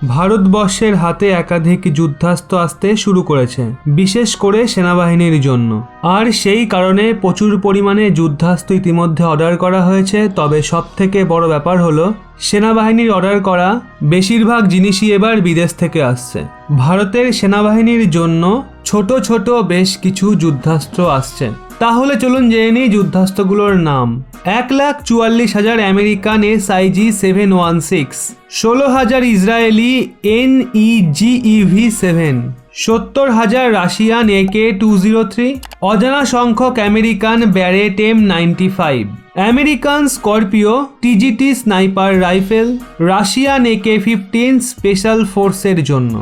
ভারতবর্ষের হাতে একাধিক যুদ্ধাস্ত্র আসতে শুরু করেছে, বিশেষ করে সেনাবাহিনীর জন্য। আর সেই কারণে প্রচুর পরিমাণে যুদ্ধাস্ত্র ইতিমধ্যে অর্ডার করা হয়েছে। তবে সবথেকে বড় ব্যাপার হলো সেনাবাহিনীর অর্ডার করা বেশিরভাগ জিনিসই এবার বিদেশ থেকে আসছে। ভারতের সেনাবাহিনীর জন্য ছোট ছোট বেশ কিছু যুদ্ধাস্ত্র আসছে। তাহলে চলুন জেনে নিই যুদ্ধাস্ত্রগুলোর নাম। 1,44,000 American SIG-716, 16,000 Israeli NEGEV-7, 70,000 Russian AK-203, অজানা সংখ্যক American Barrett M95, American Scorpio TGT sniper rifle, Russian AK-15 special ফোর্সের জন্য।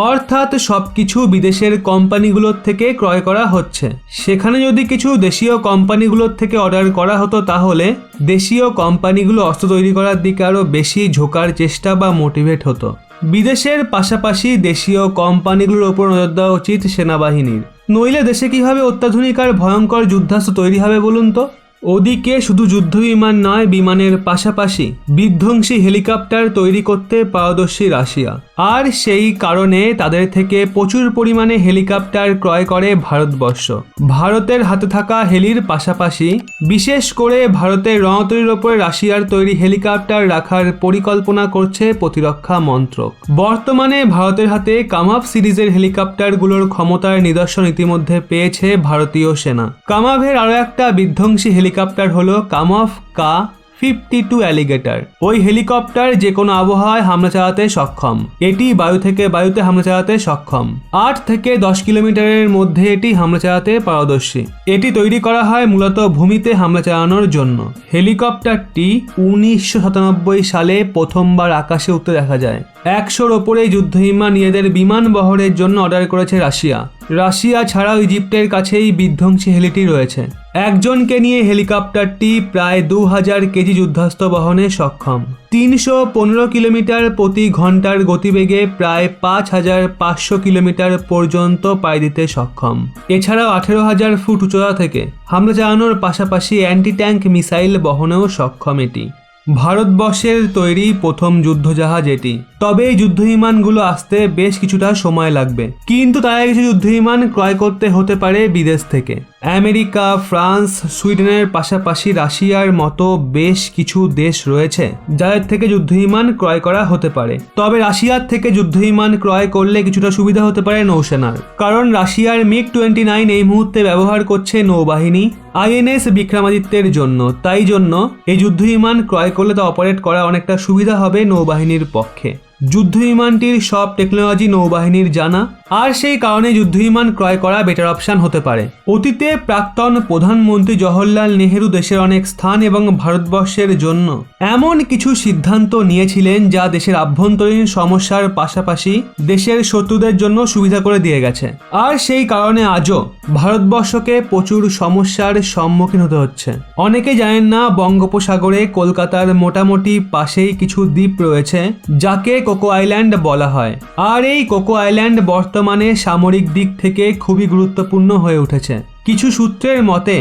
অর্থাৎ সবকিছু বিদেশের কোম্পানিগুলোর থেকে ক্রয় করা হচ্ছে। সেখানে যদি কিছু দেশীয় কোম্পানিগুলোর থেকে অর্ডার করা হতো তাহলে দেশীয় কোম্পানিগুলো অস্ত্র তৈরি করার দিকে আরও বেশি ঝোঁকার চেষ্টা বা মোটিভেট হতো। বিদেশের পাশাপাশি দেশীয় কোম্পানিগুলোর ওপর নজর দেওয়া উচিত সেনাবাহিনীর। নইলে দেশে কিভাবে অত্যাধুনিক আর ভয়ঙ্কর যুদ্ধাস্ত্র তৈরি হবে বলুন তো? ওদিকে শুধু যুদ্ধবিমান নয়, বিমানের পাশাপাশি বিধ্বংসী হেলিকপ্টার তৈরি করতে পারদর্শী রাশিয়া। আর সেই কারণে তাদের থেকে প্রচুর পরিমাণে হেলিকপ্টার ক্রয় করে ভারতবর্ষ। ভারতের হাতে থাকা হেলির পাশাপাশি বিশেষ করে ভারতের রণতরীর ওপরে রাশিয়ার তৈরি হেলিকপ্টার রাখার পরিকল্পনা করছে প্রতিরক্ষা মন্ত্রক। বর্তমানে ভারতের হাতে কামাভ সিরিজের হেলিকপ্টারগুলোর ক্ষমতার নিদর্শন ইতিমধ্যে পেয়েছে ভারতীয় সেনা। কামাভের আরও একটা বিধ্বংসী হেলিকপ্টার হলো কামাভ Ka-52 অ্যালিগেটর। ওই হেলিকপ্টার যে কোনো আবহাওয়ায় হামলা চালাতে সক্ষম। এটি বায়ু থেকে বায়ুতে হামলা চালাতে সক্ষম। 8 থেকে 10 কিলোমিটারের মধ্যে এটি হামলা চালাতে পারদর্শী। এটি তৈরি করা হয় মূলত ভূমিতে হামলা চালানোর জন্য। হেলিকপ্টারটি 1997 সালে প্রথমবার আকাশে উঠতে দেখা যায়। 100-র ওপরে যুদ্ধবিমান নিজেদের বিমান বহরের জন্য অর্ডার করেছে রাশিয়া। রাশিয়া ছাড়াও ইজিপ্টের কাছেই বিধ্বংসী হেলিটি রয়েছে। একজনকে নিয়ে হেলিকপ্টারটি প্রায় 2000 কেজি যুদ্ধাস্ত্র বহনে সক্ষম। 315 কিলোমিটার প্রতি ঘন্টার গতিবেগে প্রায় 5500 কিলোমিটার পর্যন্ত পাড়ি দিতে সক্ষম। এছাড়াও 18,000 ফুট উচ্চতা থেকে হামলা চালানোর পাশাপাশি অ্যান্টি ট্যাঙ্ক মিসাইল বহনেও সক্ষম এটি। ভারতবর্ষের তৈরি প্রথম যুদ্ধজাহাজ এটি। তবে এই যুদ্ধবিমানগুলো আসতে বেশ কিছুটা সময় লাগবে, কিন্তু তারা কিছু যুদ্ধবিমান ক্রয় করতে হতে পারে বিদেশ থেকে। আমেরিকা, ফ্রান্স, সুইডেনের পাশাপাশি রাশিয়ার মতো বেশ কিছু দেশ রয়েছে যাদের থেকে যুদ্ধবিমান ক্রয় করা হতে পারে। তবে রাশিয়ার থেকে যুদ্ধবিমান ক্রয় করলে কিছুটা সুবিধা হতে পারে নৌসেনার, কারণ রাশিয়ার MiG-29 এই মুহূর্তে ব্যবহার করছে নৌবাহিনী INS বিক্রমাদিত্যের জন্য। তাই জন্য এই যুদ্ধবিমান ক্রয় করলে তা অপারেট করা অনেকটা সুবিধা হবে নৌবাহিনীর পক্ষে। যুদ্ধবিমানটির সব টেকনোলজি নৌবাহিনীর জানা, আর সেই কারণে যুদ্ধবিমান ক্রয় করা বেটার অপশন হতে পারে। অতীতে প্রাক্তন প্রধানমন্ত্রী জওহরলাল নেহেরু দেশের অনেক স্থান এবং ভারতবর্ষের জন্য এমন কিছু সিদ্ধান্ত নিয়েছিলেন যা দেশের আভ্যন্তরীণ সমস্যার পাশাপাশি দেশের শত্রুদের জন্য সুবিধা করে দিয়ে গেছে। আর সেই কারণে আজও ভারতবর্ষকে প্রচুর সমস্যার সম্মুখীন হতে হচ্ছে। অনেকে জানেন না, বঙ্গোপসাগরে কলকাতার মোটামুটি পাশেই কিছু দ্বীপ রয়েছে যাকে কোকো আইল্যান্ড বলা হয়। আর এই কোকো আইল্যান্ড বর্তমানে সামরিক দিক থেকে খুবই গুরুত্বপূর্ণ হয়ে উঠেছে। কিছু সূত্রের মতে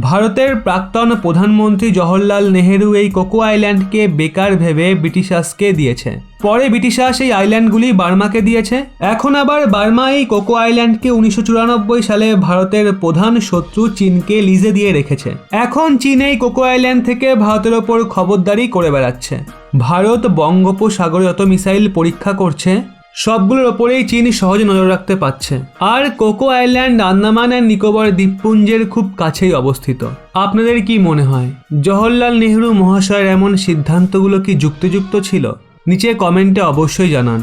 ভারতের প্রাক্তন প্রধানমন্ত্রী জওহরলাল নেহেরু এই কোকো আইল্যান্ডকে বেকার ভেবে ব্রিটিশার্সকে দিয়েছে। পরে ব্রিটিশার্স এই আইল্যান্ডগুলি বার্মাকে দিয়েছে। এখন আবার বার্মা এই কোকো আইল্যান্ডকে 1994 সালে ভারতের প্রধান শত্রু চীনকে লিজে দিয়ে রেখেছে। এখন চীন এই কোকো আইল্যান্ড থেকে ভারতের ওপর খবরদারি করে বেড়াচ্ছে। ভারত বঙ্গোপসাগরে যত মিসাইল পরীক্ষা করছে সবগুলোর ওপরেই চীন সহজে নজর রাখতে পারছে। আর কোকো আইল্যান্ড আন্দামান আর নিকোবর দ্বীপপুঞ্জের খুব কাছেই অবস্থিত। আপনাদের কি মনে হয় জওহরলাল নেহেরু মহাশয়ের এমন সিদ্ধান্তগুলো কি যুক্তিযুক্ত ছিল? নিচে কমেন্টে অবশ্যই জানান।